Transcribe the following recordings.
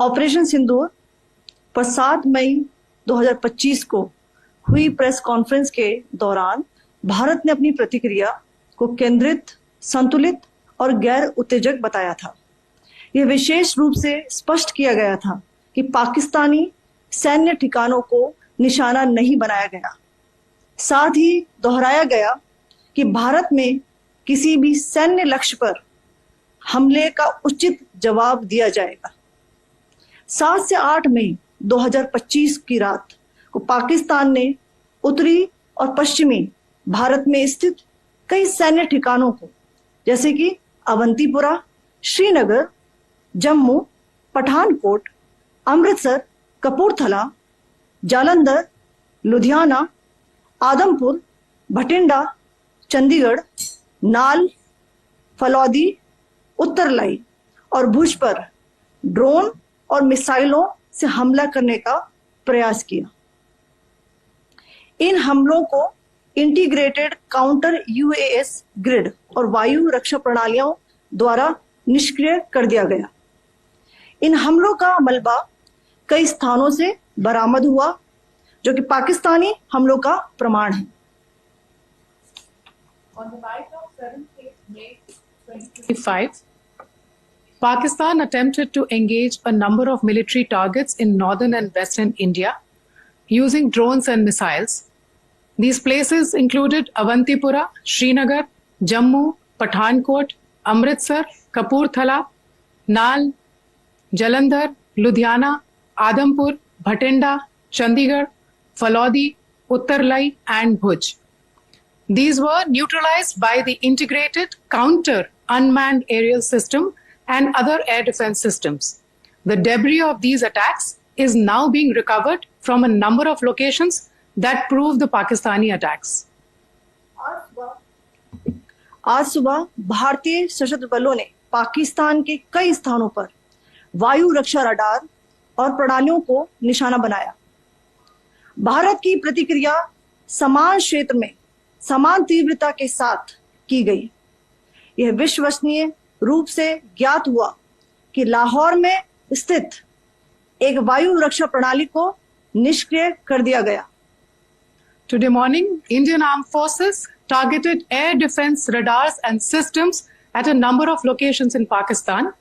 Operation सिंदूर पर 7 मई 2025 को हुई प्रेस कॉन्फ्रेंस के दौरान भारत ने अपनी प्रतिक्रिया को केंद्रित, संतुलित और गैर उत्तेजक बताया था। यह विशेष रूप से स्पष्ट किया गया था कि पाकिस्तानी सैन्य ठिकानों को निशाना नहीं बनाया गया। साथ ही दोहराया गया कि भारत में किसी भी सैन्य लक्ष्य पर हमले का उचित जवाब दिया जाएगा। 7 से 8 मई 2025 की रात को पाकिस्तान ने उत्तरी और पश्चिमी भारत में स्थित कई सैन्य ठिकानों को, जैसे कि अवंतीपुरा, श्रीनगर, जम्मू, पठानकोट, अमृतसर, कपूरथला, जालंधर, लुधियाना, आदमपुर, भटिंडा, चंडीगढ़, नाल, फलौदी, उत्तरलाई और भुज पर ड्रोन और मिसाइलों से हमला करने का प्रयास किया। इन हमलों को इंटीग्रेटेड काउंटर यूएस ग्रिड और वायु रक्षा प्रणालियों द्वारा निष्क्रिय कर दिया गया। इन हमलों का मलबा कई स्थानों से बरामद हुआ, जो कि पाकिस्तानी हमलों का प्रमाण है। On the night of 7th May 2025, Pakistan attempted to engage a number of military targets in northern and western India using drones and missiles. These places included Avantipura, Srinagar, Jammu, Pathankot, Amritsar, Kapurthala, Nal, Jalandhar, Ludhiana, Adampur, Bhatinda, Chandigarh, Falodi, Uttarlai and Bhuj. These were neutralized by the integrated counter unmanned aerial system and other air defense systems. The debris of these attacks is now being recovered from a number of locations that prove the Pakistani attacks. आज सुबह भारतीय सशस्त्र बलों ने पाकिस्तान के कई स्थानों पर वायु रक्षा रडार और प्रणालियों को निशाना बनाया। भारत की प्रतिक्रिया समान क्षेत्र में समान तीव्रता के साथ की गई। यह विश्वसनीय रूप से ज्ञात हुआ कि लाहौर में स्थित एक वायु रक्षा प्रणाली को निष्क्रिय कर दिया गया। Today morning, Indian Armed Forces targeted air defense radars and systems at a number of locations in Pakistan.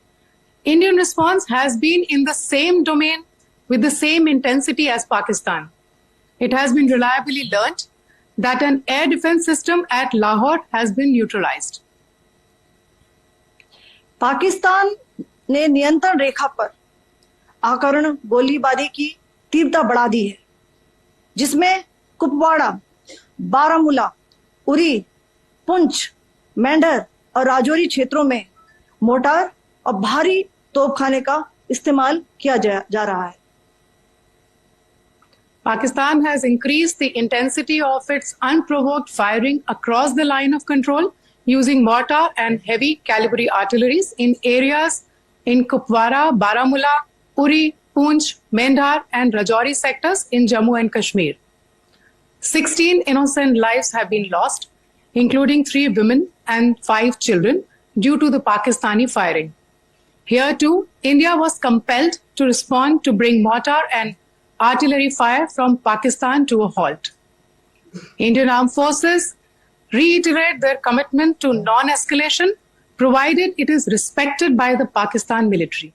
Indian response has been in the same domain with the same intensity as Pakistan. It has been reliably learnt that an air defense system at Lahore has been neutralized. Pakistan ने नियंत्रण रेखा पर आकरण गोलीबारी की तीव्रता बढ़ा दी है, जिसमें कुपवाड़ा, बारामूला, उरी, पुंछ, मेंढर और राजौरी क्षेत्रों में मोर्टार और भारी तोपखाने का इस्तेमाल किया जा रहा है। Pakistan has increased the intensity of its unprovoked firing across the line of control using mortar and heavy calibre artilleries in areas in Kupwara, Baramulla, Uri, Poonch, Mendhar and Rajouri sectors in Jammu and Kashmir. 16 innocent lives have been lost, including 3 women and 5 children, due to the Pakistani firing. Here too, India was compelled to respond to bring mortar and artillery fire from Pakistan to a halt. Indian Armed Forces reiterate their commitment to non-escalation, provided it is respected by the Pakistan military.